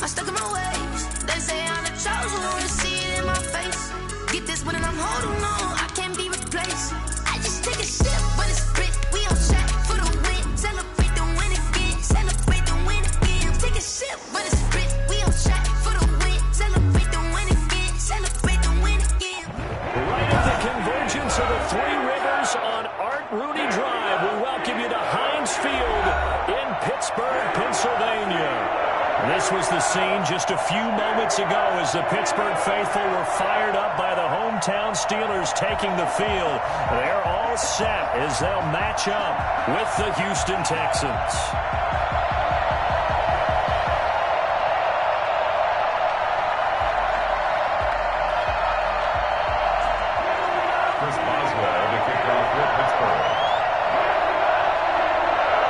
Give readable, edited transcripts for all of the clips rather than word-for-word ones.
stuck in my ways. They say I'm the chosen one, see it in my face. Get this one and I'm holding on, I can't be replaced. I just take a sip, but it's spit. We on shot for the win. Celebrate the win again. Celebrate the win again. Take a sip, but it's spit. We on shot for the win. Celebrate the win again. Celebrate the win again. Right at the convergence of the Three Rivers on Art Rooney Drive, we welcome you to Heinz Field in Pittsburgh, Pennsylvania. This was the scene just a few moments ago as the Pittsburgh faithful were fired up by the hometown Steelers taking the field. They're all set as they'll match up with the Houston Texans.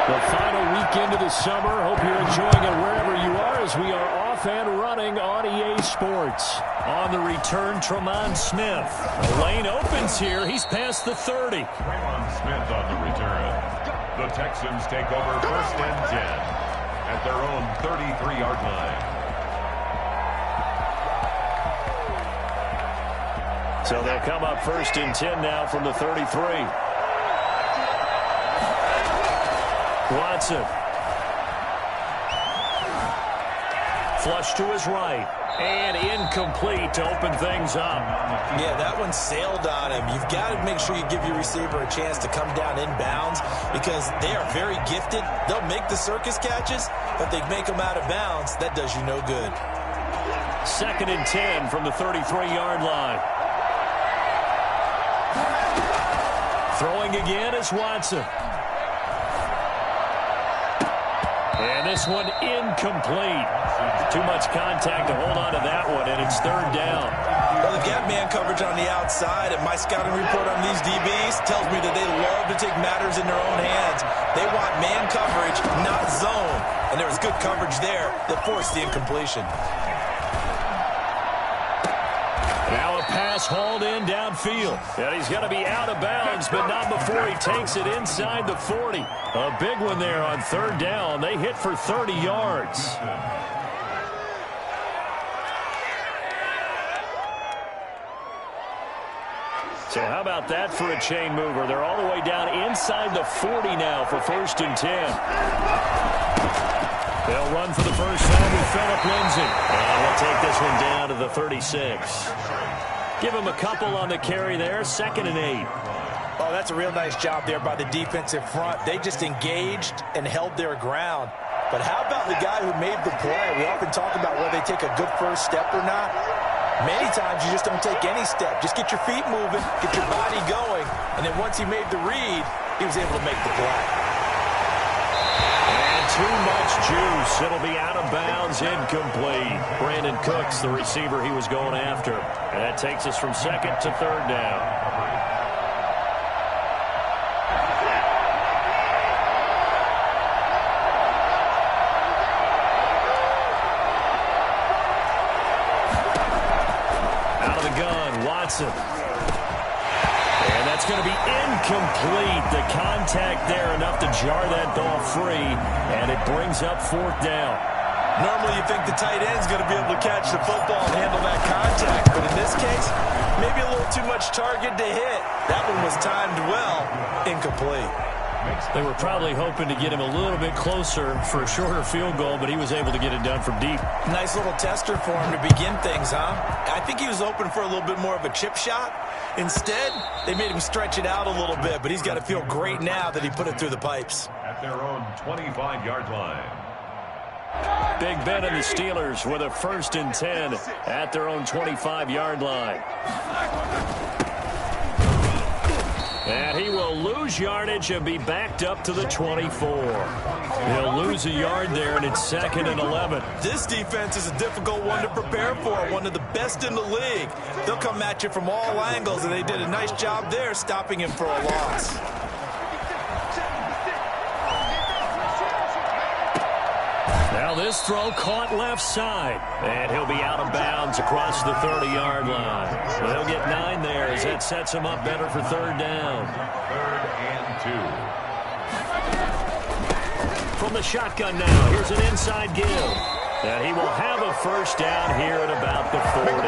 The final weekend of the summer. Hope you're enjoying it wherever you are as we are off and running on EA Sports. On the return, Tremont Smith. The lane opens here. He's past the 30. Tremont Smith on the return. The Texans take over 1st and 10 at their own 33-yard line. So they'll come up 1st and 10 now from the 33. Watson. Flush to his right. And incomplete to open things up. Yeah, that one sailed on him. You've got to make sure you give your receiver a chance to come down inbounds because they are very gifted. They'll make the circus catches, but they make them out of bounds. That does you no good. 2nd and 10 from the 33-yard line. Throwing again is Watson. And this one incomplete. Too much contact to hold on to that one, and it's 3rd down. Well, they've got man coverage on the outside, and my scouting report on these DBs tells me that they love to take matters in their own hands. They want man coverage, not zone. And there was good coverage there that forced the incompletion. Now a pass hauled in downfield. And he's going to be out of bounds, but not before he takes it inside the 40. A big one there on 3rd down. They hit for 30 yards. So how about that for a chain mover? They're all the way down inside the 40 now for 1st and 10. They'll run for the first time with Phillip Lindsay. And they'll take this one down to the 36. Give him a couple on the carry there. 2nd and 8. Oh, that's a real nice job there by the defensive front. They just engaged and held their ground. But how about the guy who made the play? We often talk about whether they take a good first step or not. Many times you just don't take any step. Just get your feet moving, get your body going, and then once he made the read, he was able to make the play. And too much juice. It'll be out of bounds, incomplete. Brandon Cooks, the receiver he was going after. And that takes us from 2nd to 3rd down. And that's going to be incomplete. The contact there enough to jar that ball free, and it brings up 4th down. Normally you think the tight end's going to be able to catch the football and handle that contact, but in this case, maybe a little too much target to hit. That one was timed well, incomplete. They were probably hoping to get him a little bit closer for a shorter field goal, but he was able to get it done from deep. Nice little tester for him to begin things, huh? I think he was hoping for a little bit more of a chip shot. Instead, they made him stretch it out a little bit, but he's got to feel great now that he put it through the pipes. At their own 25-yard line. Big Ben and the Steelers with a 1st and 10 at their own 25-yard line. And he will lose yardage and be backed up to the 24. He'll lose a yard there, and it's 2nd and 11. This defense is a difficult one to prepare for, one of the best in the league. They'll come at you from all angles, and they did a nice job there stopping him for a loss. Now this throw caught left side, and he'll be out of bounds across the 30-yard line. They'll get 9 there as that sets him up better for 3rd down. 3rd and 2. From the shotgun now, here's an inside give. And he will have a first down here at about the 40.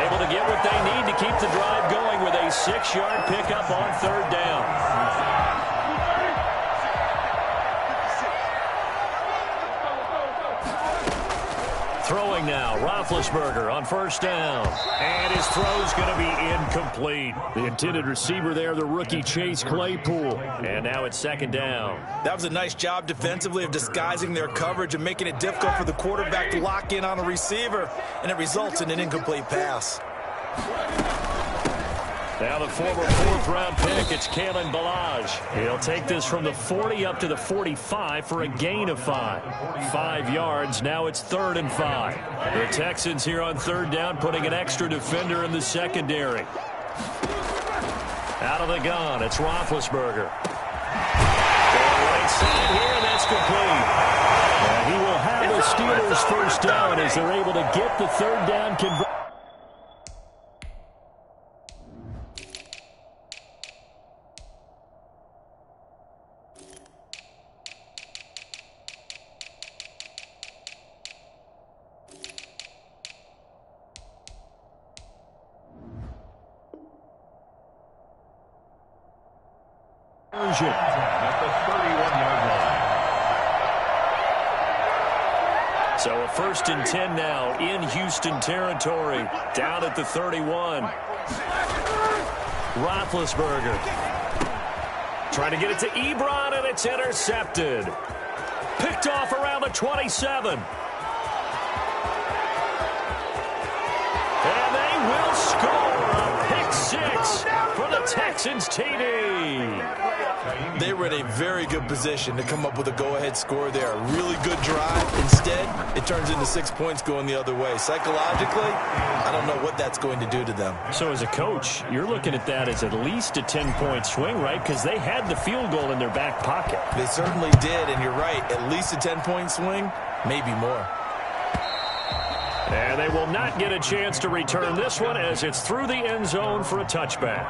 Able to get what they need to keep the drive going with a 6-yard pickup on third down. Throwing now, Roethlisberger on first down. And his throw's going to be incomplete. The intended receiver there, the rookie Chase Claypool. And now it's second down. That was a nice job defensively of disguising their coverage and making it difficult for the quarterback to lock in on a receiver. And it results in an incomplete pass. Now the former 4th-round pick, it's Kalen Ballage. He'll take this from the 40 up to the 45 for a gain of 5. 5 yards, now it's 3rd and 5. The Texans here on third down putting an extra defender in the secondary. Out of the gun, it's Roethlisberger. Right side here, and that's complete. And he will have the Steelers first down as they're able to get the third down conversion. At the 31-yard line. So a 1st and 10 now in Houston territory, down at the 31. Roethlisberger trying to get it to Ebron, and it's intercepted. Picked off around the 27. And they will score a pick 6 for the Texans TD. They were in a very good position to come up with a go-ahead score there. A really good drive. Instead, it turns into 6 points going the other way. Psychologically, I don't know what that's going to do to them. So as a coach, you're looking at that as at least a 10-point swing, right? Because they had the field goal in their back pocket. They certainly did, and you're right. At least a 10-point swing, maybe more. And they will not get a chance to return this one as it's through the end zone for a touchback.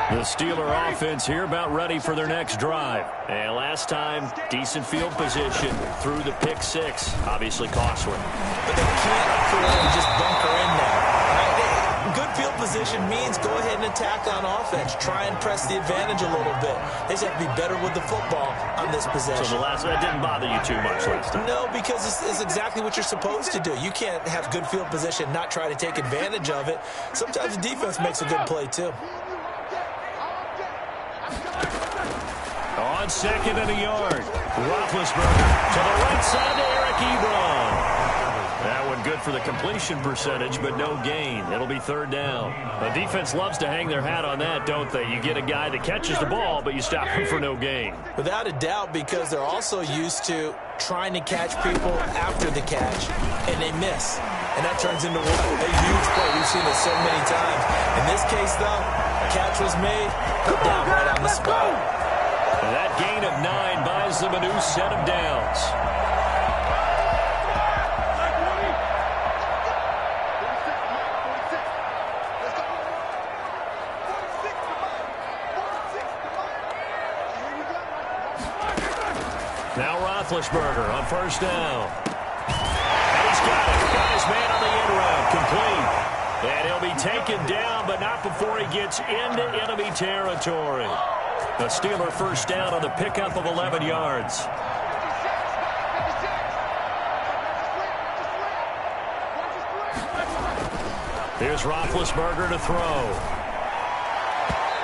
The Steeler offense here about ready for their next drive. And last time, decent field position through the pick 6. Obviously costly. But they can't afford to just bunker in now. Right? Good field position means go ahead and attack on offense. Try and press the advantage a little bit. They just have to be better with the football on this possession. So that didn't bother you too much last time? No, because it's exactly what you're supposed to do. You can't have good field position, not try to take advantage of it. Sometimes the defense makes a good play too. On 2nd and a yard, Roethlisberger to the right side to Eric Ebron. That one good for the completion percentage, but no gain. It'll be 3rd down. The defense loves to hang their hat on that, don't they? You get a guy that catches the ball, but you stop him for no gain. Without a doubt, because they're also used to trying to catch people after the catch, and they miss. And that turns into a huge play. We've seen it so many times. In this case, though, a catch was made, put down right on the spot. And that gain of 9 buys them a new set of downs. Now Roethlisberger on first down. And he's got it. Got his man on the end route. Complete. And he'll be taken down, but not before he gets into enemy territory. The Steeler first down on the pickup of 11 yards. Here's Roethlisberger to throw.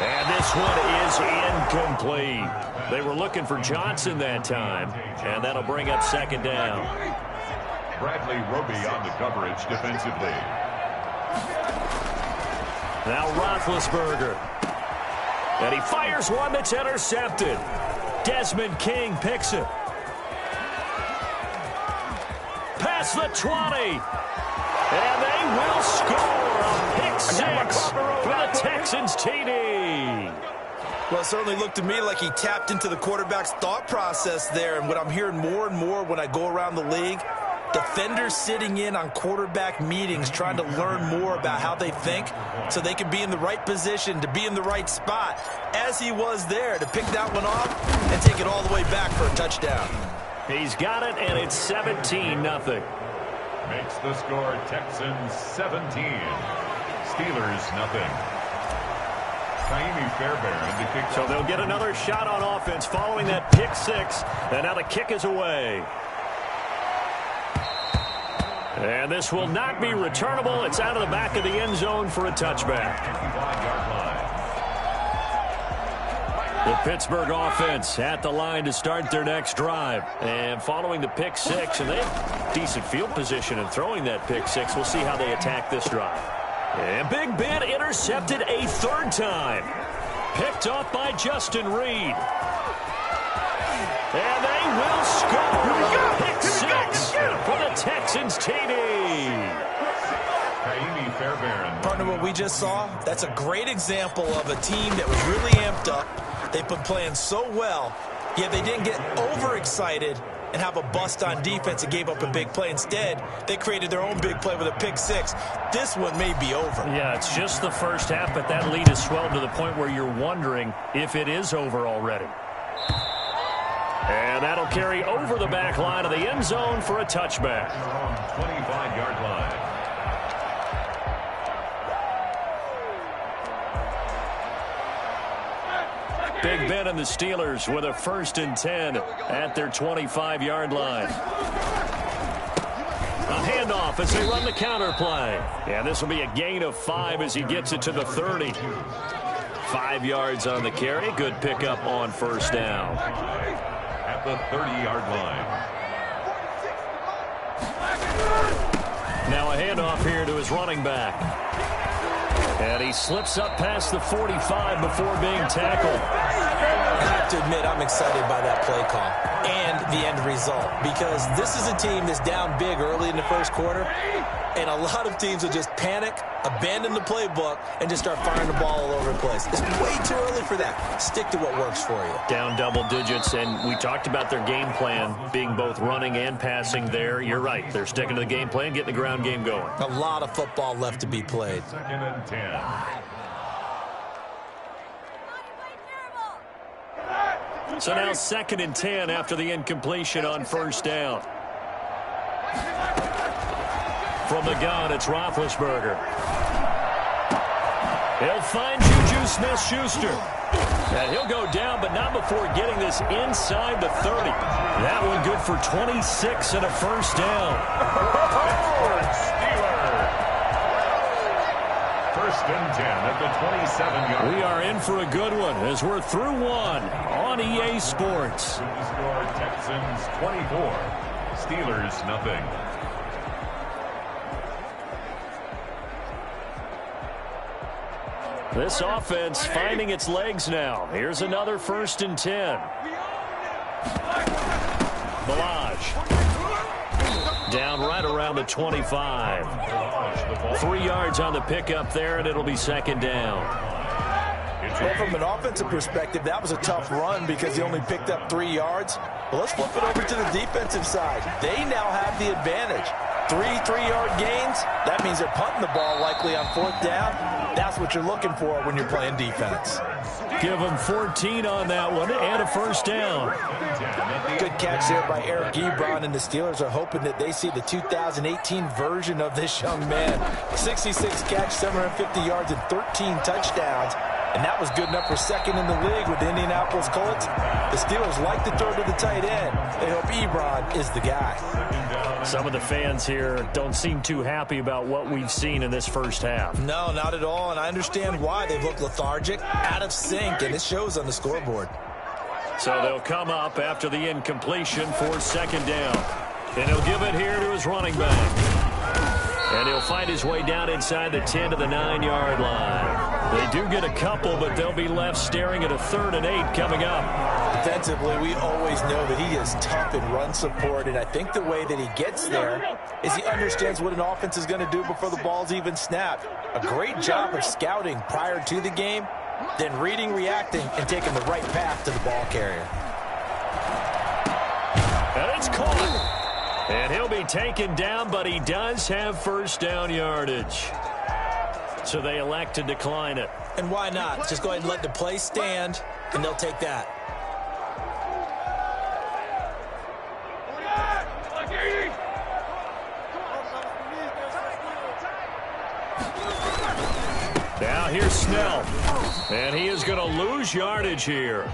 And this one is incomplete. They were looking for Johnson that time, and that'll bring up 2nd down. Bradley Roby on the coverage defensively. Now Roethlisberger. And he fires one that's intercepted. Desmond King picks it. Past the 20. And they will score a pick 6 for the Texans TD. Well, it certainly looked to me like he tapped into the quarterback's thought process there. And what I'm hearing more and more when I go around the league, defenders sitting in on quarterback meetings trying to learn more about how they think so they can be in the right position to be in the right spot, as he was there to pick that one off and take it all the way back for a touchdown. He's got it, and it's 17-0. Makes the score Texans 17. Steelers nothing. Fairbairn to kick. So they'll get another shot on offense following that pick six. And now the kick is away. And this will not be returnable. It's out of the back of the end zone for a touchback. 55-yard line. The Pittsburgh offense at the line to start their next drive. And following the pick six, and they have decent field position in throwing that pick six. We'll see how they attack this drive. And Big Ben intercepted a third time. Picked off by Justin Reed. And they will score. Pick six for the Texans TD. Fairbairn. Partner, what we just saw, that's a great example of a team that was really amped up. They've been playing so well, yet they didn't get overexcited and have a bust on defense and gave up a big play. Instead, they created their own big play with a pick six. This one may be over. Yeah, it's just the first half, but that lead has swelled to the point where you're wondering if it is over already. And that'll carry over the back line of the end zone for a touchback. 25-yard line. Big Ben and the Steelers with a 1st and 10 at their 25-yard line. A handoff as they run the counter play. And this will be a gain of 5 as he gets it to the 30. 5 yards on the carry. Good pickup on first down. At the 30-yard line. Now a handoff here to his running back. And he slips up past the 45 before being tackled. I have to admit, I'm excited by that play call and the end result, because this is a team that's down big early in the first quarter, and a lot of teams will just panic, abandon the playbook, and just start firing the ball all over the place. It's way too early for that. Stick to what works for you. Down double digits, and we talked about their game plan being both running and passing there. You're right. They're sticking to the game plan, getting the ground game going. A lot of football left to be played. 2nd and 10. So now 2nd and 10 after the incompletion on first down. From the gun, it's Roethlisberger. He'll find Juju Smith-Schuster. And he'll go down, but not before getting this inside the 30. That one good for 26 and a first down. First and 10 at the 27-yard line. We are in for a good one as we're through one on EA Sports. The score, Texans 24. Steelers nothing. This offense finding its legs now. Here's another 1st and 10. Balaj. Down right around the 25. 3 yards on the pickup there, and it'll be 2nd down. Well, from an offensive perspective, that was a tough run because he only picked up 3 yards. Well, let's flip it over to the defensive side. They now have the advantage. 3 3-yard gains. That means they're punting the ball likely on 4th down. That's what you're looking for when you're playing defense. Give them 14 on that one and a first down. Good catch there by Eric Ebron, and the Steelers are hoping that they see the 2018 version of this young man. 66 catch, 750 yards, and 13 touchdowns. And that was good enough for 2nd in the league with the Indianapolis Colts. The Steelers like to throw to the tight end. They hope Ebron is the guy. Some of the fans here don't seem too happy about what we've seen in this first half. No, not at all, and I understand why. They've looked lethargic, out of sync, and it shows on the scoreboard. So they'll come up after the incompletion for 2nd down. And he'll give it here to his running back. And he'll find his way down inside the 10 to the 9-yard line. They do get a couple, but they'll be left staring at a 3rd and 8 coming up. Defensively, we always know that he is tough in run support, and I think the way that he gets there is he understands what an offense is going to do before the ball's even snapped. A great job of scouting prior to the game, then reading, reacting, and taking the right path to the ball carrier. And it's caught. And he'll be taken down, but he does have first down yardage. So they elect to decline it. And why not? Just go ahead and let the play stand, and they'll take that. Now here's Snell. And he is going to lose yardage here.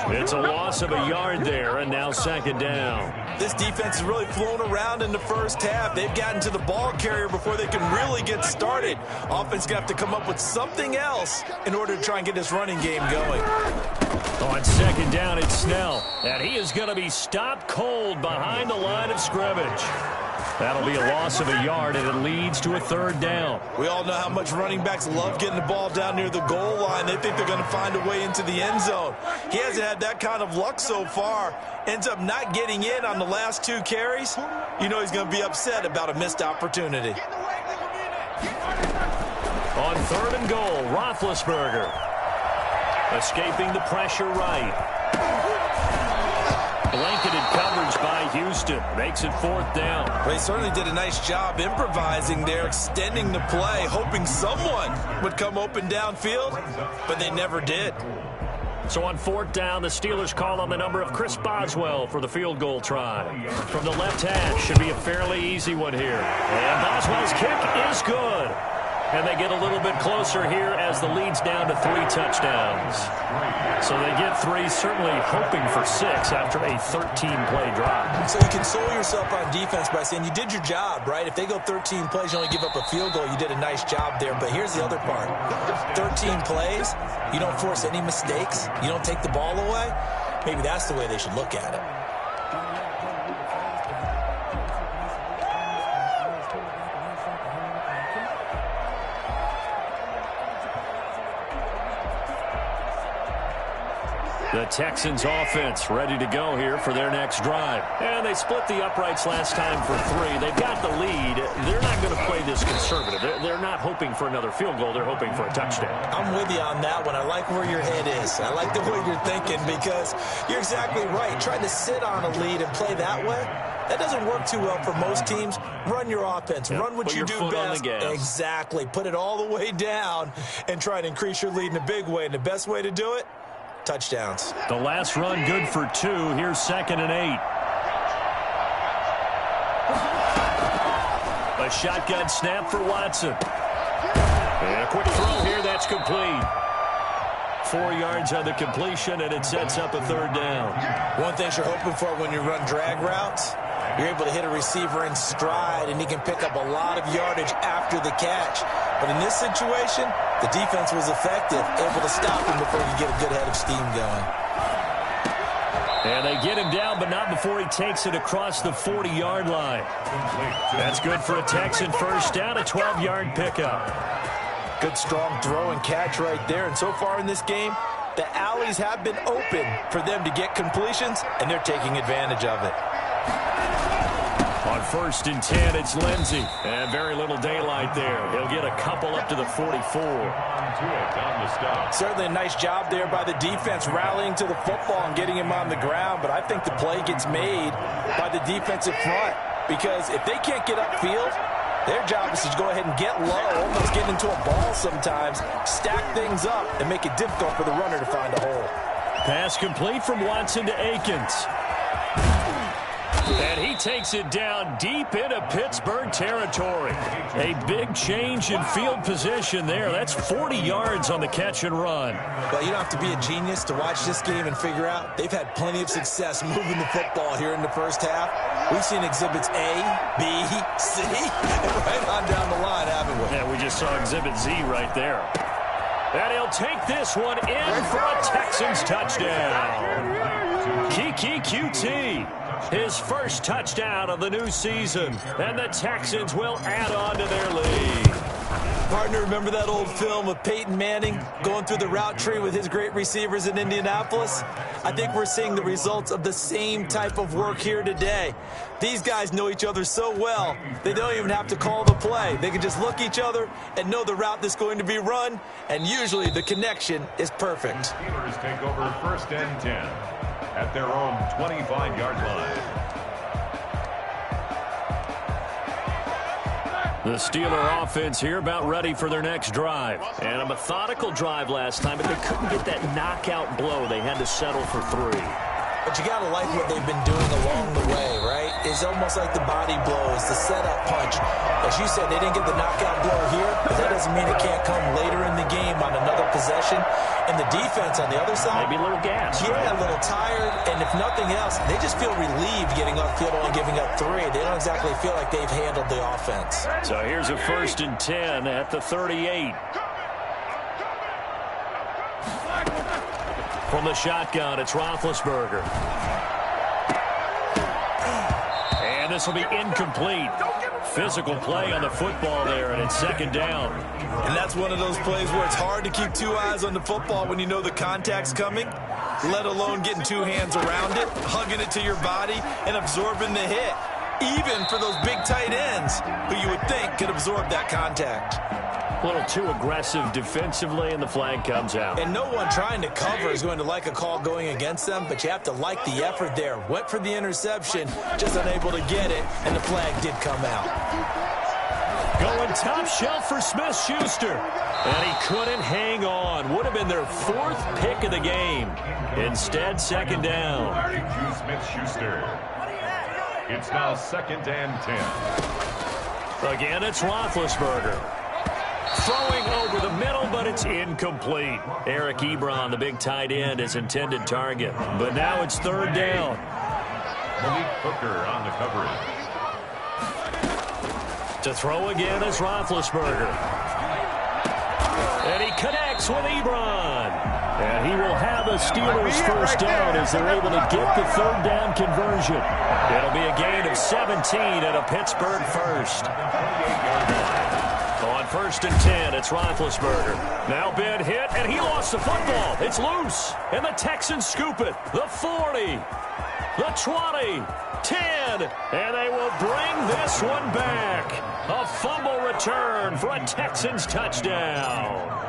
It's a loss of a yard there, and now second down. This defense has really flown around in the first half. They've gotten to the ball carrier before they can really get started. Offense going to have to come up with something else in order to try and get this running game going. On second down, it's Snell. And he is going to be stopped cold behind the line of scrimmage. That'll be a loss of a yard, and it leads to a third down. We all know how much running backs love getting the ball down near the goal line. They think they're going to find a way into the end zone. He hasn't had that kind of luck so far. Ends up not getting in on the last 2 carries. You know he's going to be upset about a missed opportunity. On third and goal, Roethlisberger. Escaping the pressure right. Blanketed coverage by Houston. Makes it fourth down. Well, they certainly did a nice job improvising there, extending the play, hoping someone would come open downfield, but they never did. So on fourth down, the Steelers call on the number of Chris Boswell for the field goal try. From the left hash, should be a fairly easy one here. And Boswell's kick is good. And they get a little bit closer here as the lead's down to 3 touchdowns. So they get 3, certainly hoping for 6 after a 13-play drive. So you console yourself on defense by saying you did your job, right? If they go 13 plays, you only give up a field goal, you did a nice job there. But here's the other part. 13 plays, you don't force any mistakes, you don't take the ball away. Maybe that's the way they should look at it. The Texans offense ready to go here for their next drive. And they split the uprights last time for 3. They've got the lead. They're not going to play this conservative. They're not hoping for another field goal. They're hoping for a touchdown. I'm with you on that one. I like where your head is. I like the way you're thinking because you're exactly right. Trying to sit on a lead and play that way, that doesn't work too well for most teams. Run your offense. Yep. Run what you do best. Exactly. Put it all the way down and try to increase your lead in a big way. And the best way to do it, touchdowns. The last run good for 2. Here's second and 8. A shotgun snap for Watson. And a quick throw here. That's complete. 4 yards on the completion, and it sets up a third down. One thing you're hoping for when you run drag routes, you're able to hit a receiver in stride, and he can pick up a lot of yardage after the catch. But in this situation, the defense was effective, able to stop him before he get a good head of steam going. And they get him down, but not before he takes it across the 40-yard line. That's good for a Texan first down, a 12-yard pickup. Good strong throw and catch right there. And so far in this game, the alleys have been open for them to get completions, and they're taking advantage of it. On first and 10, it's Lindsey. And very little daylight there. He'll get a couple up to the 44. Certainly a nice job there by the defense rallying to the football and getting him on the ground. But I think the play gets made by the defensive front. Because if they can't get upfield, their job is to go ahead and get low, almost get into a ball sometimes, stack things up, and make it difficult for the runner to find a hole. Pass complete from Watson to Akins. And he takes it down deep into Pittsburgh territory. A big change in field position there. That's 40 yards on the catch and run. Well, you don't have to be a genius to watch this game and figure out they've had plenty of success moving the football here in the first half. We've seen exhibits A, B, C, and right on down the line, haven't we? Yeah, we just saw exhibit Z right there. And he'll take this one in for a Texans touchdown. Kiki QT. His first touchdown of the new season. And the Texans will add on to their lead. Partner, remember that old film of Peyton Manning going through the route tree with his great receivers in Indianapolis? I think we're seeing the results of the same type of work here today. These guys know each other so well, they don't even have to call the play. They can just look each other and know the route that's going to be run, and usually the connection is perfect. Steelers take over first and 10 at their own 25-yard line. The Steeler offense here about ready for their next drive. And a methodical drive last time, but they couldn't get that knockout blow. They had to settle for 3. But you got to like what they've been doing along the way, right? is almost like the body blows, the setup punch. As you said, they didn't get the knockout blow here, but that doesn't mean it can't come later in the game on another possession. And the defense on the other side, maybe a little gas. Yeah, a little tired, and if nothing else, they just feel relieved getting upfield and giving up 3. They don't exactly feel like they've handled the offense. So here's a 1st and 10 at the 38. From the shotgun, it's Roethlisberger. And this will be incomplete. Physical play on the football there, and it's 2nd down. And that's one of those plays where it's hard to keep 2 eyes on the football when you know the contact's coming, let alone getting 2 hands around it, hugging it to your body, and absorbing the hit. Even for those big tight ends who you would think could absorb that contact. A little too aggressive defensively, and the flag comes out. And no one trying to cover is going to like a call going against them, but you have to like the effort there. Went for the interception, just unable to get it, and the flag did come out. Going top shelf for Smith-Schuster. And he couldn't hang on. Would have been their 4th pick of the game. Instead, 2nd down. Smith-Schuster. It's now 2nd and 10. Again, it's Roethlisberger. Throwing over the middle, but it's incomplete. Eric Ebron, the big tight end, his intended target. But now it's 3rd down. Malik Hooker on the coverage. To throw again is Roethlisberger. And he connects with Ebron. And he will have a Steelers 1st down as they're able to get the 3rd down conversion. It'll be a gain of 17 and a Pittsburgh 1st. On 1st and 10, it's Roethlisberger. Now Ben hit, and he lost the football. It's loose, and the Texans scoop it. The 40, the 20, 10, and they will bring this one back. A fumble return for a Texans touchdown.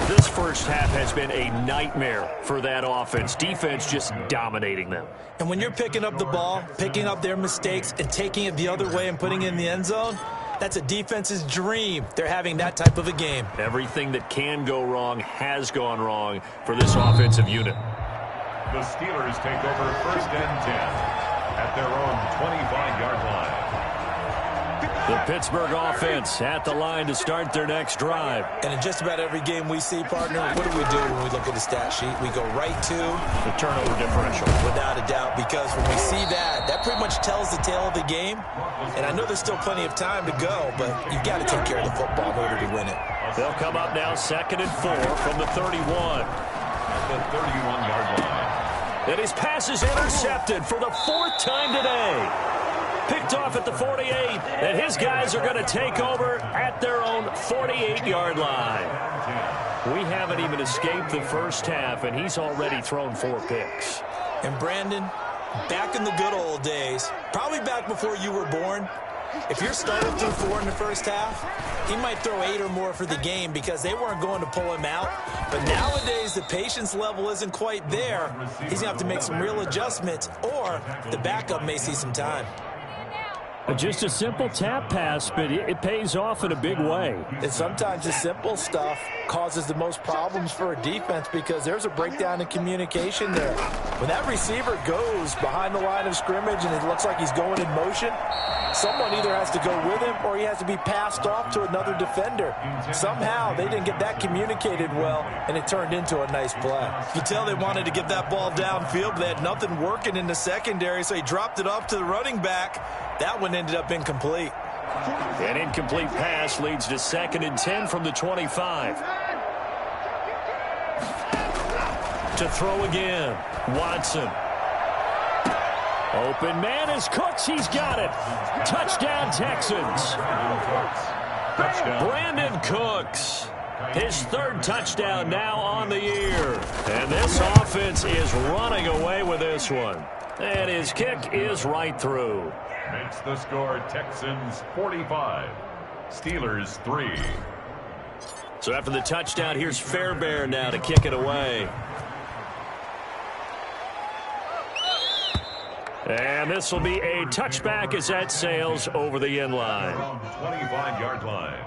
This first half has been a nightmare for that offense. Defense just dominating them. And when you're picking up the ball, picking up their mistakes, and taking it the other way and putting it in the end zone, that's a defense's dream. They're having that type of a game. Everything that can go wrong has gone wrong for this offensive unit. The Steelers take over 1st and 10 at their own 25-yard line. The Pittsburgh offense at the line to start their next drive. And in just about every game we see, partner, what do we do when we look at the stat sheet? We go right to the turnover differential. Without a doubt, because when we see that, that pretty much tells the tale of the game. And I know there's still plenty of time to go, but you've got to take care of the football in order to win it. They'll come up now 2nd and 4 from the 31. At the 31-yard line. And his pass is intercepted for the 4th time today. Picked off at the 48, and his guys are going to take over at their own 48-yard line. We haven't even escaped the first half, and he's already thrown 4 picks. And Brandon, back in the good old days, probably back before you were born, if you're starting through 4 in the first half, he might throw 8 or more for the game because they weren't going to pull him out. But nowadays, the patience level isn't quite there. He's going to have to make some real adjustments, or the backup may see some time. Just a simple tap pass, but it pays off in a big way. And sometimes the simple stuff causes the most problems for a defense because there's a breakdown in communication there. When that receiver goes behind the line of scrimmage and it looks like he's going in motion, someone either has to go with him or he has to be passed off to another defender. Somehow they didn't get that communicated well, and it turned into a nice play. You tell they wanted to get that ball downfield, but they had nothing working in the secondary, so he dropped it off to the running back. That one ended up incomplete. An incomplete pass leads to 2nd and 10 from the 25. To throw again, Watson. Open man is Cooks. He's got it. Touchdown, Texans. Brandon Cooks. His 3rd touchdown now on the year. And this offense is running away with this one. And his kick is right through. Makes the score Texans 45, Steelers 3. So after the touchdown, here's Fairbairn now to kick it away. And this will be a touchback as that sails over the end line. 25-yard line.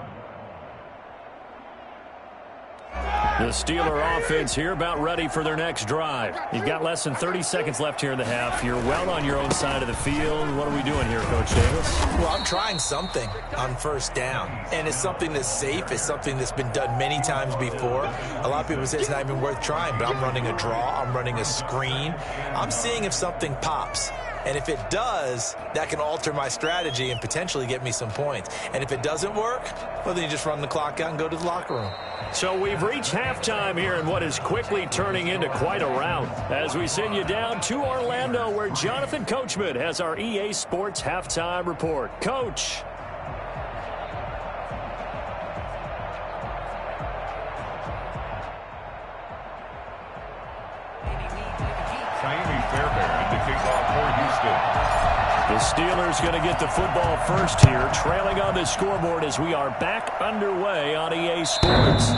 The Steeler offense here about ready for their next drive. You've got less than 30 seconds left here in the half. You're well on your own side of the field. What are we doing here, Coach Davis? Well, I'm trying something on first down, and it's something that's safe. It's something that's been done many times before. A lot of people say it's not even worth trying, but I'm running a draw. I'm running a screen. I'm seeing if something pops. And if it does, that can alter my strategy and potentially get me some points. And if it doesn't work, well, then you just run the clock out and go to the locker room. So we've reached halftime here in what is quickly turning into quite a rout as we send you down to Orlando where Jonathan Coachman has our EA Sports Halftime Report. Coach. The Steelers going to get the football first here, trailing on the scoreboard as we are back underway on EA Sports.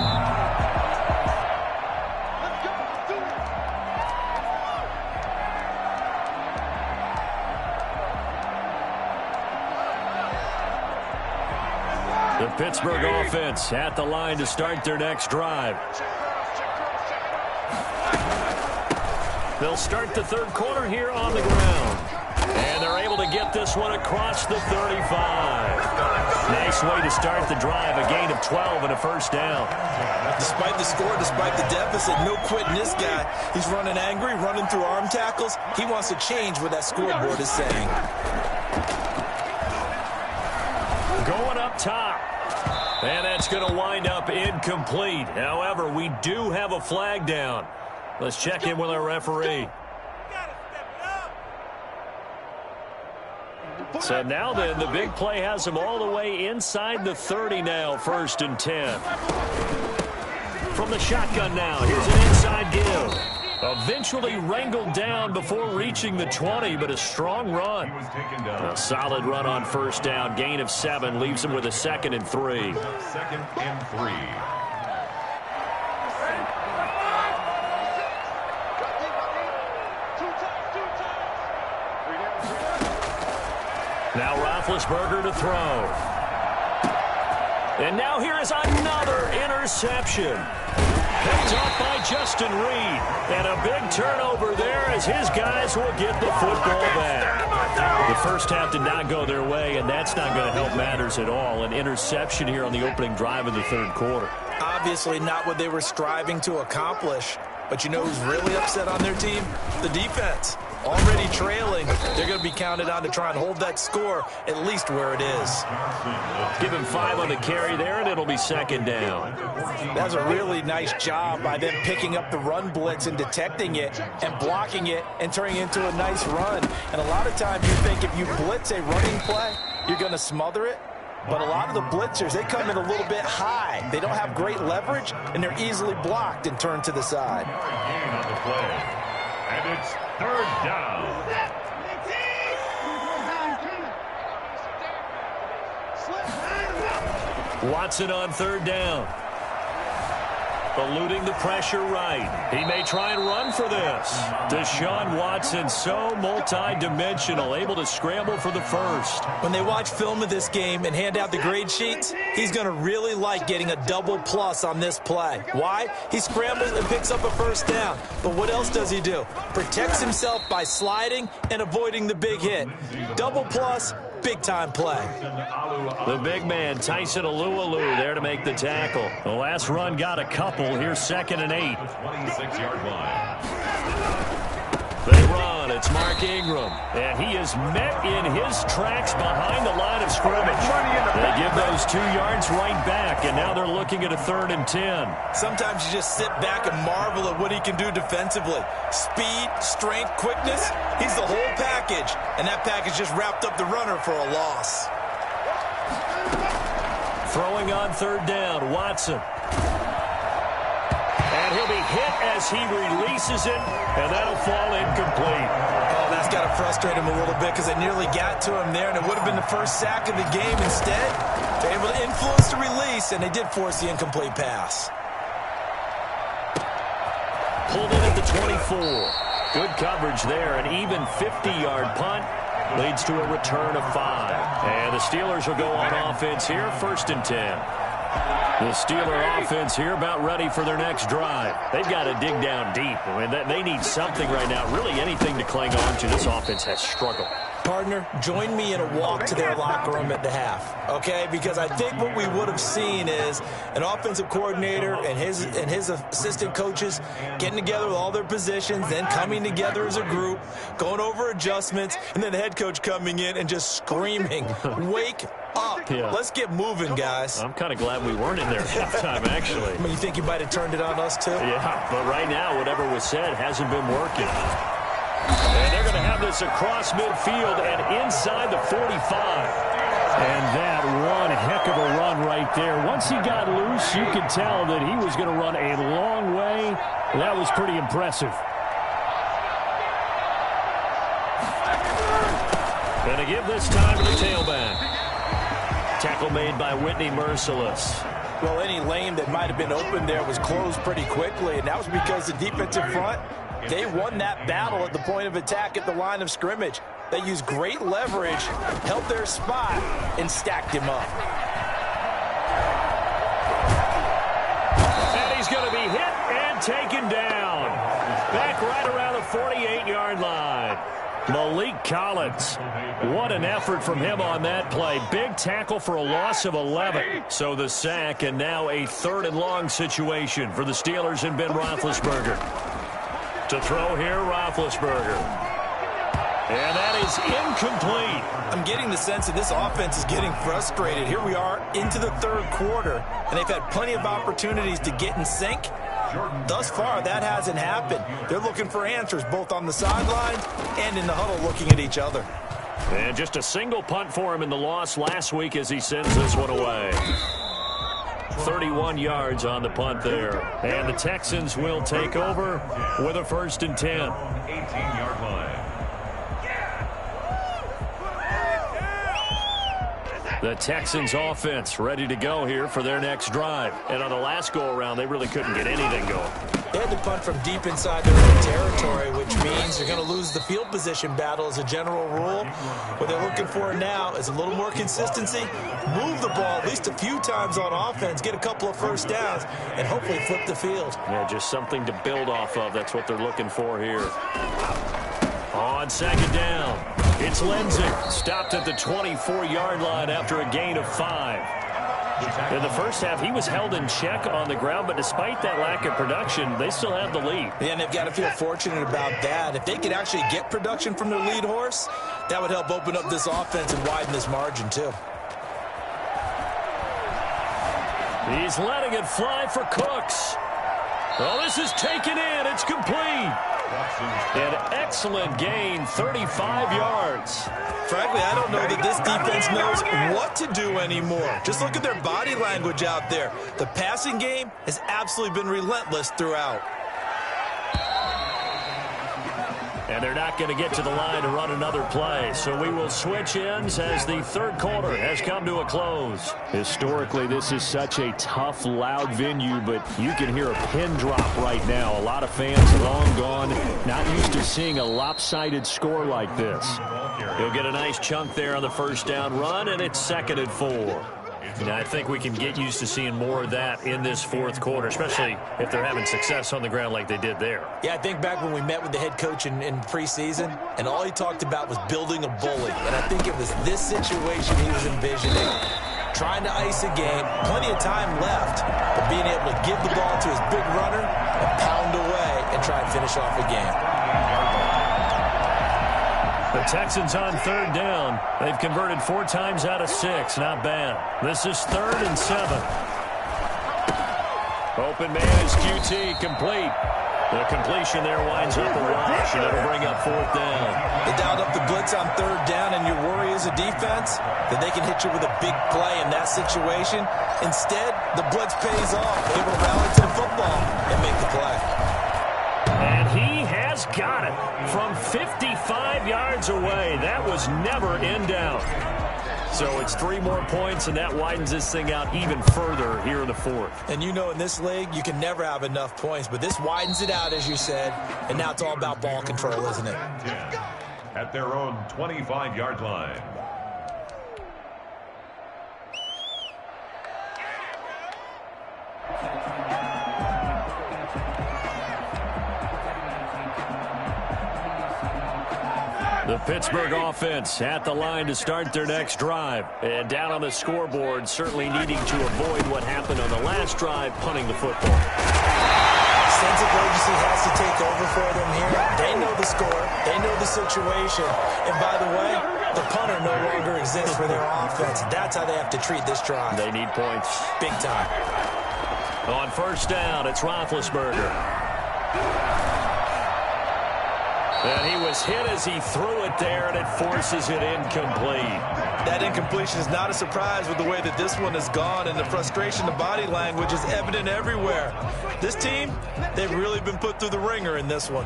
The Pittsburgh offense at the line to start their next drive. They'll start the third quarter here on the ground. And they're able to get this one across the 35. Nice way to start the drive. A gain of 12 and a first down. Despite the score, despite the deficit, no quitting this guy. He's running angry, running through arm tackles. He wants to change what that scoreboard is saying. Going up top. And that's going to wind up incomplete. However, we do have a flag down. Let's check in with our referee. So now then, the big play has him all the way inside the 30 now, 1st and 10. From the shotgun now, here's an inside give. Eventually wrangled down before reaching the 20, but a strong run. A solid run on first down, gain of 7, leaves him with a 2nd and 3. 2nd and 3. Now Roethlisberger to throw. And now here is another interception. Picked up by Justin Reed. And a big turnover there as his guys will get the football back. The first half did not go their way, and that's not going to help matters at all. An interception here on the opening drive of the third quarter. Obviously not what they were striving to accomplish. But you know who's really upset on their team? The defense. Already trailing, they're going to be counted on to try and hold that score at least where it is. Give him 5 on the carry there, and it'll be 2nd down. That's a really nice job by them picking up the run blitz and detecting it and blocking it and turning it into a nice run. And a lot of times you think if you blitz a running play, you're going to smother it. But a lot of the blitzers, they come in a little bit high. They don't have great leverage, and they're easily blocked and turned to the side. Gain on the play. And it's 3rd down. Watson on 3rd down. Eluding the pressure right. He may try and run for this. Deshaun Watson, so multi-dimensional, able to scramble for the first. When they watch film of this game and hand out the grade sheets, he's going to really like getting a double plus on this play. Why? He scrambles and picks up a first down. But what else does he do? Protects himself by sliding and avoiding the big hit. Double plus, big-time play. The big man, Tyson Alualu, there to make the tackle. The last run got a couple. Here's 2nd and 8. 26-yard line. They run. It's Mark Ingram. And he is met in his tracks behind the line of scrimmage. They give those 2 yards right back, and now they're looking at a 3rd and 10. Sometimes you just sit back and marvel at what he can do defensively. Speed, strength, quickness. He's the whole package, and that package just wrapped up the runner for a loss. Throwing on 3rd down, Watson. And he'll be hit as he releases it, and that'll fall incomplete. Oh, that's got to frustrate him a little bit because they nearly got to him there, and it would have been the first sack of the game. Instead, they're able to influence the release, and they did force the incomplete pass. Pulled in at the 24. Good coverage there. An even 50-yard punt leads to a return of 5. And the Steelers will go on offense here, 1st and 10. The Steeler offense here about ready for their next drive. They've got to dig down deep. I mean, they need something right now, really anything to cling on to. This offense has struggled. Partner, join me in a walk to their locker room at the half, okay? Because I think what we would have seen is an offensive coordinator and his assistant coaches getting together with all their positions, then coming together as a group, going over adjustments, and then the head coach coming in and just screaming, "Wake up. Yeah. Let's get moving, guys." I'm kind of glad we weren't in there at halftime, actually. I mean, you think you might have turned it on us, too? Yeah, but right now, whatever was said hasn't been working. And they're going to have this across midfield and inside the 45. And that one heck of a run right there. Once he got loose, you could tell that he was going to run a long way. That was pretty impressive. Going to give this time to the tailback. Tackle made by Whitney Merciless. Well, any lane that might have been open there was closed pretty quickly, and that was because the defensive front, they won that battle at the point of attack at the line of scrimmage. They used great leverage, held their spot, and stacked him up. And he's going to be hit and taken down. Back right around the 48-yard line. Malik Collins. What an effort from him on that play. Big tackle for a loss of 11. So the sack, and now a 3rd and long situation for the Steelers and Ben Roethlisberger. To throw here, Roethlisberger. And that is incomplete. I'm getting the sense that this offense is getting frustrated. Here we are into the 3rd quarter, and they've had plenty of opportunities to get in sync. Thus far, that hasn't happened. They're looking for answers both on the sidelines and in the huddle looking at each other. And just a single punt for him in the loss last week as he sends this one away. 31 yards on the punt there. And the Texans will take over with a 1st and 10. 18-yard line. The Texans offense ready to go here for their next drive. And on the last go-around, they really couldn't get anything going. They had to punt from deep inside their own territory, which means they're going to lose the field position battle as a general rule. What they're looking for now is a little more consistency, move the ball at least a few times on offense, get a couple of first downs, and hopefully flip the field. Yeah, just something to build off of. That's what they're looking for here. On 2nd down, it's Lindsey. Stopped at the 24-yard line after a gain of 5. In the first half, he was held in check on the ground, but despite that lack of production, they still have the lead. Yeah, and they've got to feel fortunate about that. If they could actually get production from their lead horse, that would help open up this offense and widen this margin, too. He's letting it fly for Cooks. Oh, this is taken in. It's complete. An excellent gain, 35 yards. Frankly, I don't know that this defense knows what to do anymore. Just look at their body language out there. The passing game has absolutely been relentless throughout. And they're not going to get to the line to run another play. So we will switch ends as the 3rd quarter has come to a close. Historically, this is such a tough, loud venue, but you can hear a pin drop right now. A lot of fans long gone, not used to seeing a lopsided score like this. He'll get a nice chunk there on the 1st down run, and it's 2nd and 4. Now, I think we can get used to seeing more of that in this 4th quarter, especially if they're having success on the ground like they did there. Yeah, I think back when we met with the head coach in preseason, and all he talked about was building a bully. And I think it was this situation he was envisioning. Trying to ice a game, plenty of time left, but being able to give the ball to his big runner and pound away and try and finish off a game. The Texans on 3rd down. They've converted 4 times out of 6. Not bad. This is 3rd and 7. Open man is QT, complete. The completion there winds up a rush, and it'll bring up 4th down. They dialed up the blitz on 3rd down, and your worry as a defense that they can hit you with a big play in that situation. Instead, the blitz pays off. They will rally to the football and make the play. And he has got it from 55 yards away. That was never in doubt. So it's 3 more points, and that widens this thing out even further here in the 4th. And you know in this league, you can never have enough points, but this widens it out, as you said, and now it's all about ball control, isn't it? At their own 25-yard line. Pittsburgh offense at the line to start their next drive. And down on the scoreboard, certainly needing to avoid what happened on the last drive, punting the football. Sense of urgency has to take over for them here. They know the score. They know the situation. And by the way, the punter no longer exists for their offense. That's how they have to treat this drive. They need points. Big time. On first down, it's Roethlisberger. And he was hit as he threw it there, and it forces it incomplete. That incompletion is not a surprise with the way that this one has gone, and the frustration, the body language is evident everywhere. This team, they've really been put through the ringer in this one.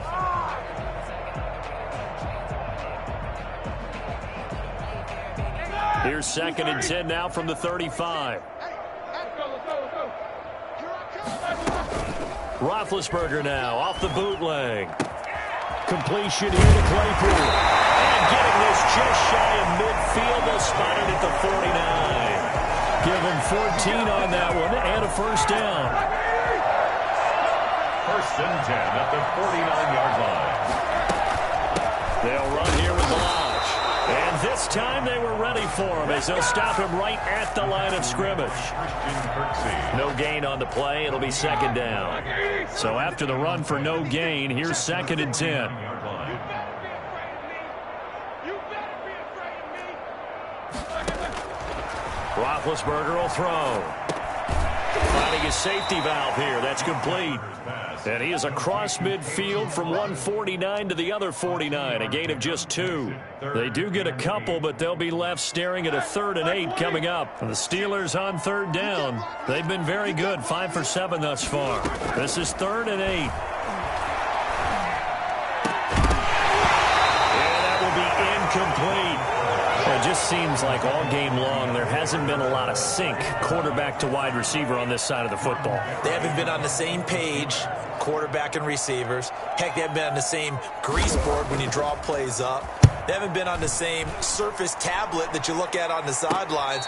Here's 2nd and 10 now from the 35. Roethlisberger now off the bootleg. Completion here to Claypool. And getting this just shy of midfield. They'll spot it at the 49. Give him 14 on that one and a first down. 1st and 10 at the 49-yard line. They'll run here with Lodge. And this time they were ready for him as they'll stop him right at the line of scrimmage. No gain on the play. It'll be 2nd down. So after the run for no gain, here's 2nd and 10. Roethlisberger will throw. Finding his safety valve here. That's complete. And he is across midfield from 149 to the other 49. A gain of just 2. They do get a couple, but they'll be left staring at a 3rd and 8 coming up. And the Steelers on 3rd down. They've been very good. 5 for 7 thus far. This is 3rd and 8. And that will be incomplete. It just seems like all game long there hasn't been a lot of sync quarterback to wide receiver on this side of the football. They haven't been on the same page, quarterback and receivers. Heck, they haven't been on the same grease board when you draw plays up. They haven't been on the same surface tablet that you look at on the sidelines.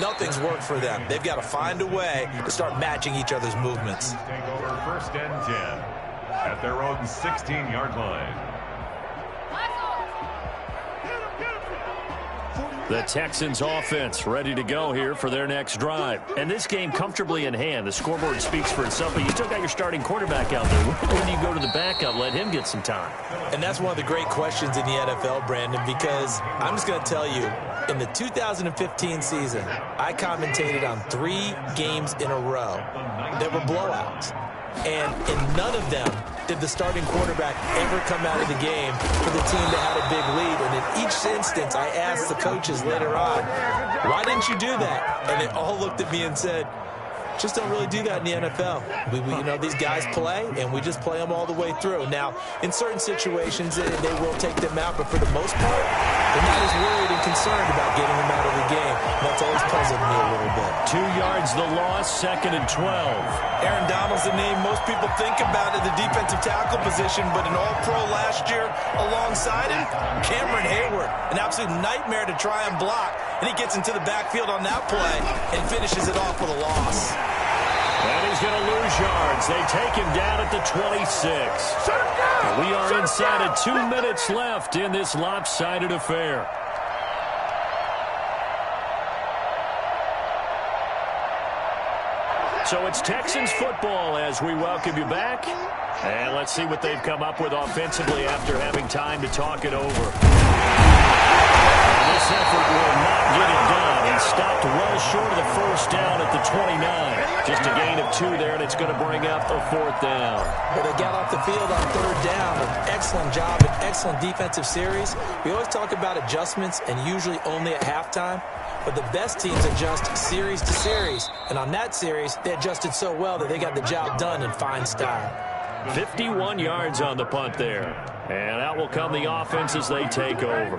Nothing's worked for them. They've got to find a way to start matching each other's movements. Take over 1st and 10 at their own 16-yard line. The Texans offense ready to go here for their next drive. And this game comfortably in hand. The scoreboard speaks for itself, but you still got your starting quarterback out there. When do you go to the backup, let him get some time? And that's one of the great questions in the NFL, Brandon, because I'm just going to tell you, in the 2015 season, I commentated on 3 games in a row that were blowouts. And in none of them did the starting quarterback ever come out of the game for the team that had a big lead. And in each instance, I asked the coaches later on, why didn't you do that? And they all looked at me and said, just don't really do that in the NFL. You know, these guys play, and we just play them all the way through. Now, in certain situations, they will take them out, but for the most part, they're not as worried and concerned about getting them out of the game. And that's always puzzled me a little bit. 2 yards the loss, 2nd and 12. Aaron Donald's the name most people think about at the defensive tackle position, but an all-pro last year alongside him, Cameron Hayward, an absolute nightmare to try and block. And he gets into the backfield on that play and finishes it off with a loss. And he's going to lose yards. They take him down at the 26. And we are inside of 2 minutes left in this lopsided affair. So it's Texans football as we welcome you back. And let's see what they've come up with offensively after having time to talk it over. This effort will not get it done. He stopped well short of the first down at the 29. Just a gain of 2 there, and it's going to bring up a 4th down. Well, they got off the field on 3rd down. An excellent job, an excellent defensive series. We always talk about adjustments, and usually only at halftime. But the best teams adjust series to series. And on that series, they adjusted so well that they got the job done in fine style. 51 yards on the punt there. And out will come the offense as they take over.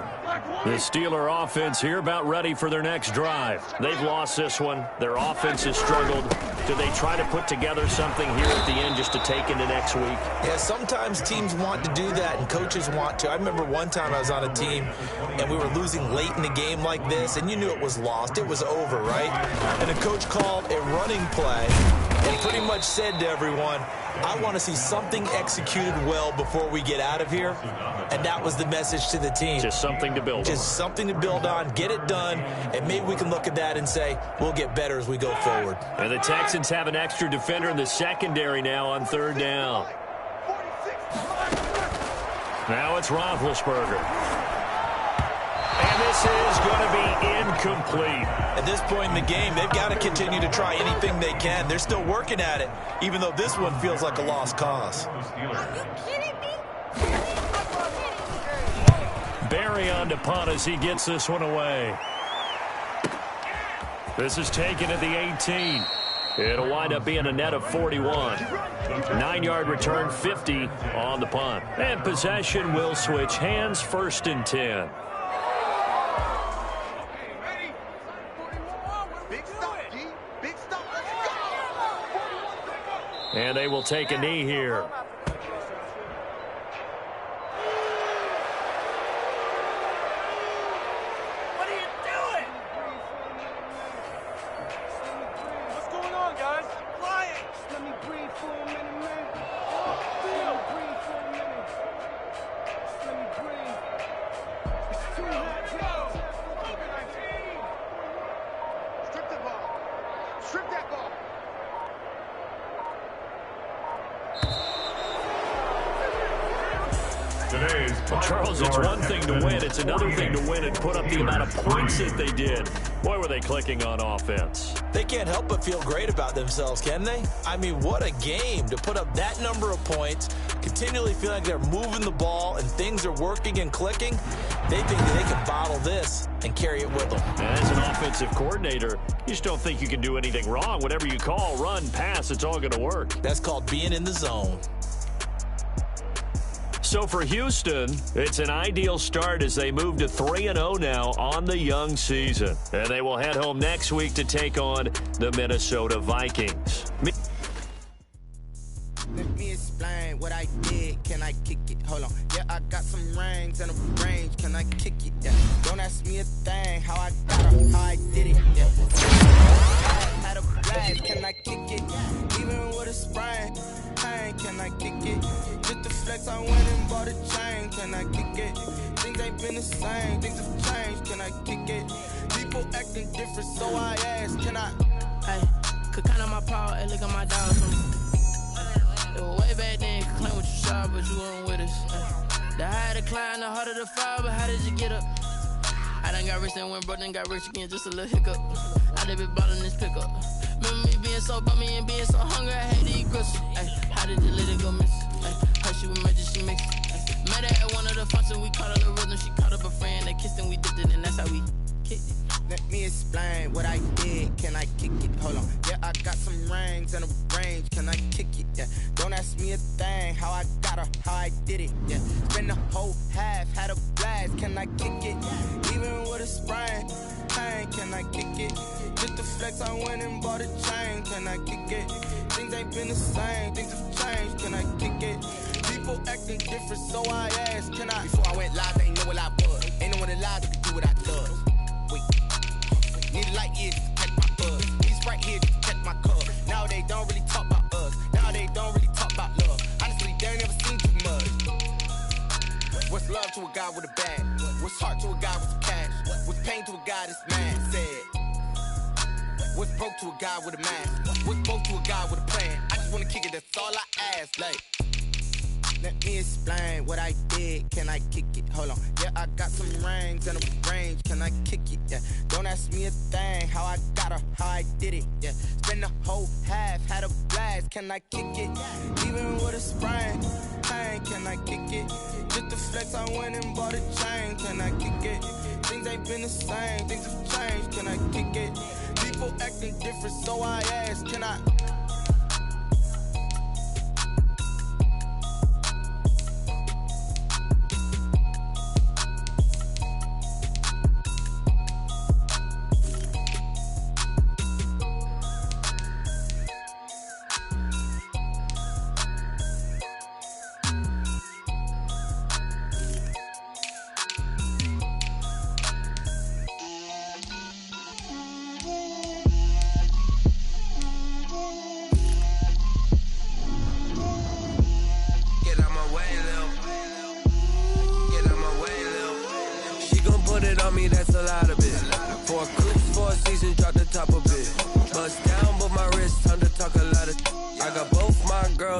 The Steeler offense here about ready for their next drive. They've lost this one. Their offense has struggled. Do they try to put together something here at the end just to take into next week? Yeah, sometimes teams want to do that and coaches want to. I remember one time I was on a team and we were losing late in the game like this, and you knew it was lost. It was over, right? And the coach called a running play and pretty much said to everyone, I want to see something executed well before we get out of here, and that was the message to the team. Just something to build on. Just something to build on, get it done, and maybe we can look at that and say, we'll get better as we go forward. And the Texans have an extra defender in the secondary now on third down. Now it's Roethlisberger. And this is going to be incomplete. At this point in the game, they've got to continue to try anything they can. They're still working at it, even though this one feels like a lost cause. Barry on to punt as he gets this one away. This is taken at the 18. It'll wind up being a net of 41. 9-yard return, 50 on the punt. And possession will switch hands, 1st and 10. And they will take a knee here. What are you doing? What's going on, guys? I'm flying. Just let me breathe for a minute, man. Let me breathe for a minute. Just let me breathe. It's too hot. Go. Strip the ball. Strip that ball. Well, Charles, it's one thing to win. It's another thing to win and put up the amount of points that they did. Boy, were they clicking on offense. They can't help but feel great about themselves, can they? I mean, what a game to put up that number of points, continually feeling like they're moving the ball and things are working and clicking. They think that they can bottle this and carry it with them. As an offensive coordinator, you just don't think you can do anything wrong. Whatever you call, run, pass, it's all going to work. That's called being in the zone. So for Houston, it's an ideal start as they move to 3-0 now on the young season. And they will head home next week to take on the Minnesota Vikings. Let me explain what I did. Can I kick it? Hold on. Yeah, I got some rings and a range. Can I kick it? Yeah. Don't ask me a thing. How I got her, how I did it. Yeah. I had a blast. Can I kick it? Even with a sprain. Pain. Can I kick it? Just the flex, I went and bought a chain. Can I kick it? Things ain't been the same. Things have changed. Can I kick it? People acting different, so I asked. Can I? Hey, could count on my power. Hey, look at my dogs. It was way back then, could claim what you saw, but you weren't with us. The higher the climb, the harder the fall, but how did you get up? I done got rich and went broke, then got rich again, just a little hiccup. I done been bought in this pickup. Remember me being so bummy and being so hungry, I had to eat grits. How did you let it go miss? How she was magic, she mixed. Met her at one of the functions, we caught her the rhythm, she caught up a friend, they kissed and we dipped it, and that's how we kicked it. Let me explain what I did. Can I kick it? Hold on. Yeah, I got some rings and a range. Can I kick it? Yeah. Don't ask me a thing. How I got her, how I did it. Yeah. Spend the whole half, had a blast. Can I kick it? Even with a sprain. Pain. Can I kick it? Just the flex, I went and bought a chain. Can I kick it? Things ain't been the same. Things have changed. Can I kick it? People acting different, so I asked. Can I? Before I went live, they ain't know what I was. Ain't no one alive that could do what I does. Wait. Need a light here just to catch my buzz. Need Sprite here just to catch my cup. Now they don't really talk about us. Now they don't really talk about love. Honestly, they ain't never seen too much. What's love to a guy with a bag? What's heart to a guy with some cash? What's pain to a guy that's mad? Said. What's broke to a guy with a mask? What's broke to a guy with a plan? I just wanna kick it, that's all I ask. Like, let me explain what I did. Can I kick it? Hold on. Yeah, I got some rings and a range. Can I kick it? Yeah. Don't ask me a thing. How I got her, how I did it. Yeah. Spend the whole half, had a blast. Can I kick it? Even with a sprain. Pain. Can I kick it? Just the flex, I went and bought a chain. Can I kick it? Things ain't been the same. Things have changed. Can I kick it? People acting different, so I asked. Can I?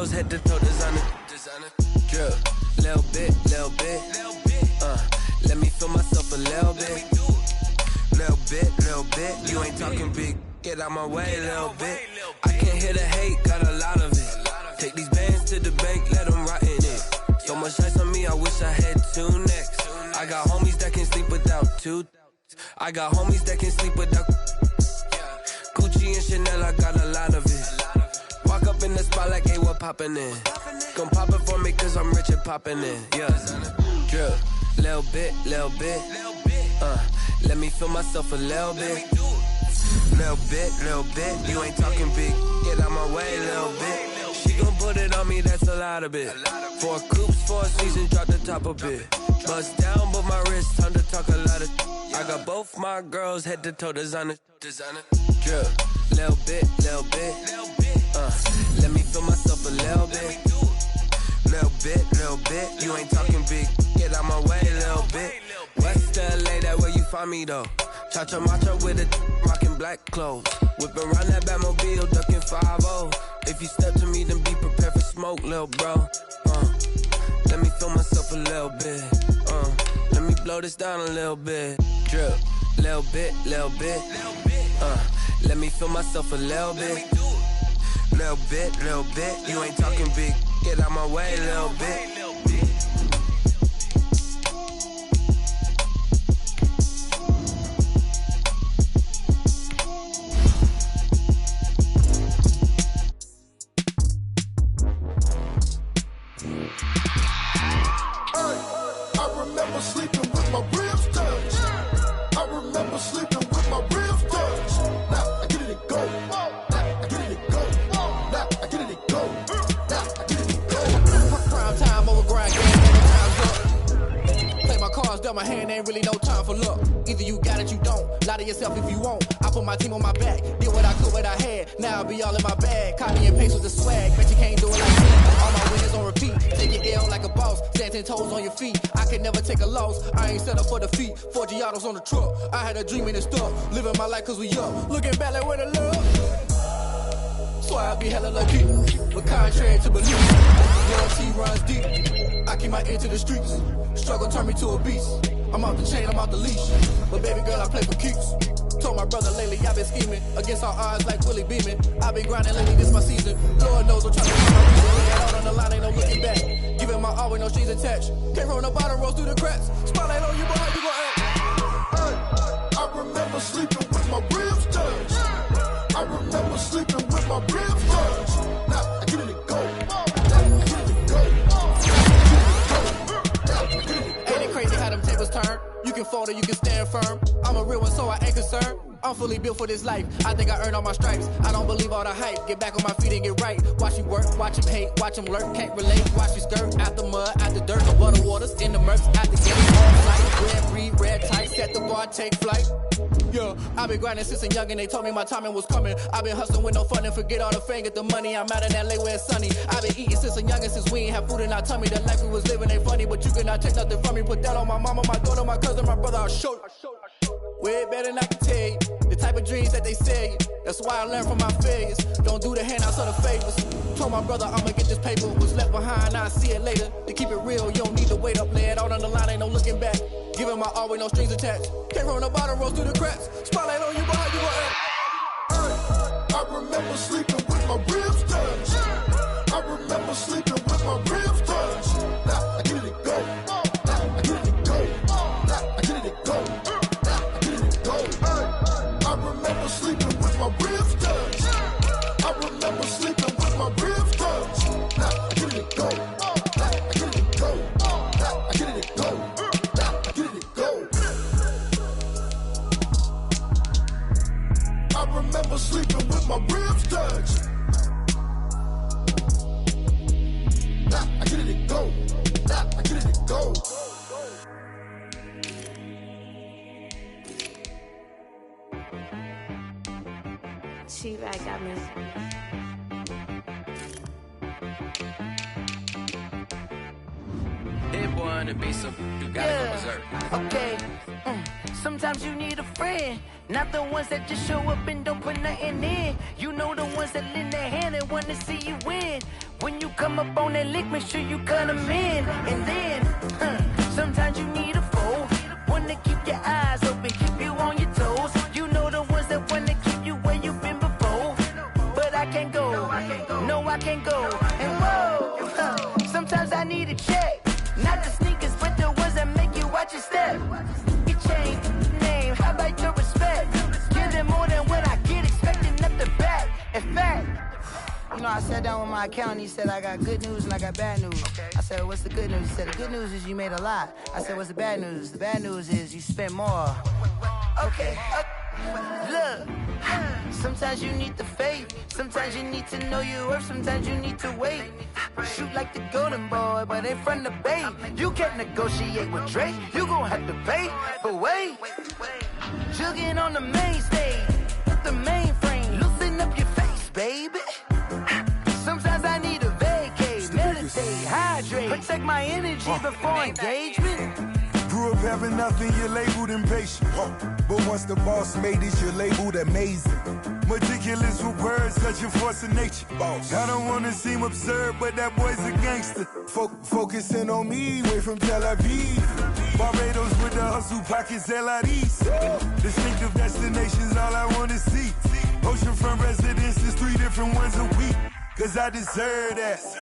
girls head to toe designer. Drip, little bit. Let me feel myself a little bit. Little bit. You ain't talking big. Get out my way a little bit. I can't hear the hate, got a lot of it. Take these bands to the bank, let them rot in it. So much ice on me, I wish I had 2 necks. I got homies that can sleep without 2. I got homies that can sleep without Gucci and Chanel, I got a lot of it. Walk up in the spot like, hey, what poppin' in? Gon' pop it for me cause I'm rich and poppin' in. Yeah, drip, little bit. Let me feel myself a little bit. Little bit. You ain't talking big. Get out my way, little bit. She gon' put it on me, that's a lot of it. 4 coops, 4 seasons, drop the top a bit. Bust down, but my wrist, time to talk a lot of. I got both my girls head to toe designer. Drip, little bit. Let me feel myself a little bit. Little bit. You ain't talking big. Get out my way, little bit. West LA, that where you find me though. Cha-cha matcha with a rockin' black clothes. Whippin' around that Batmobile, duckin' 5-0. If you step to me, then be prepared for smoke, lil' bro. Let me feel myself a little bit. Let me blow this down a little bit. Drip, little bit. Let me feel myself a little bit. Little bit. You ain't talking big. Get out my way, little bit. My hand ain't really no time for luck. Either you got it, you don't. Lie to yourself if you won't. I put my team on my back. Did what I could, what I had. Now I'll be all in my bag. Copy and paste with the swag. Bet you can't do it like me. All my wins on repeat. Take your L like a boss. Stand 10 toes on your feet. I can never take a loss. I ain't set up for defeat. 4 Giottos on the truck. I had a dream and it's stuck. Living my life cause we up. Looking back like where the love. Swear I be hella lucky. But contrary to belief, loyalty runs deep. I keep my ear to the streets. Struggle turn me to a beast. I'm off the chain, I'm off the leash. But baby girl, I play for keeps. Told my brother lately, I've been scheming. Against all odds like Willie Beeman. I've been grinding lately, this my season. Lord knows I'm trying to find my reason. Lay it out on the line, ain't no looking back. Giving my all with no strings attached. Came from the bottom, rose through the cracks. Spotlight on you, boy, how you gon' act? I remember sleeping with my ribs touched. I remember sleeping with my ribs touched. Now I get it and go. Ain't it crazy how them tables turn? You can fold or you can stand firm. I'm a real one, so I ain't concerned. I'm fully built for this life. I think I earned all my stripes. I don't believe all the hype. Get back on my feet and get right. Watch you work, watch him hate, watch him lurk. Can't relate, watch you skirt. Out the mud, out the dirt, no butter waters. In the murks, out the gate, all flight. Red breed, red tight, set the bar, take flight. Yeah, I've been grinding since I'm young and they told me my timing was coming. I've been hustling with no fun and forget all the fame, get the money. I'm out in LA where it's sunny. I've been eating since I'm young and since we ain't have food in our tummy. The life we was living ain't funny, but you cannot take nothing from me. Put that on my mama, my daughter, my cousin, my brother, I'll show you. Way better than I can tell you. The type of dreams that they sell you. That's why I learned from my failures. Don't do the handouts or the favors. Told my brother I'ma get this paper. Was left behind, I'll see it later. To keep it real, you don't need to wait up. Lay it out on the line, ain't no looking back. Giving my all with no strings attached. Came from the bottom, rose through the cracks. Spotlight on you, boy, how you gon' act? I remember sleeping with my ribs touched. I remember sleeping with my ribs touched. Now I get it and go. Now I get it and go. Now I get it and go. Now I get it and go. I remember sleeping with my ribs touched. I remember sleeping with my ribs touched. Now I get it and go. Now I get it and go. Now I get it and go. Now I get it and go. I remember sleeping with my ribs touched. Now I get it and go. Now I get it and go. She-Rag got me. Hit boy on the beat, so you gotta go berserk. Okay. Sometimes you need a friend, not the ones that just show up and don't put nothing in. You know the ones that lend their hand and want to see you win. When you come up on that lick, make sure you cut them in. And then, sometimes you need a foe, one to keep your eyes open, keep you on your toes. You know the ones that want to keep you where you've been before. But I can't go, no I can't go. And whoa, sometimes I need a check, not the sneakers, but the ones that make you watch your step. You change name, how about your respect? Give them more than what I get, expecting nothing back. In fact, you know, I sat down with my accountant, he said, I got good news and I got bad news. I said, what's the good news? He said, the good news is you made a lot. I said, what's the bad news? The bad news is you spent more. Okay, look, sometimes you need the faith, sometimes you need to know your worth, sometimes you need to wait. Shoot like the golden boy, but in front of bait. You can't negotiate with Drake, you gon' have to pay. But wait, jugging on the main stage, the mainframe, loosen up your face, baby. Sometimes I need a vacate, meditate, hydrate, protect my energy before engagement. Grew up having nothing, you're labeled impatient. But once the boss made it, you're labeled amazing. Meticulous with words, such a force of nature. I don't wanna seem absurd, but that boy's a gangster. Focusing on me, way from Tel Aviv. Barbados with the hustle, pockets LIDs. Distinctive destinations, all I wanna see. Oceanfront residences, 3 different ones a week. Cause I deserve that.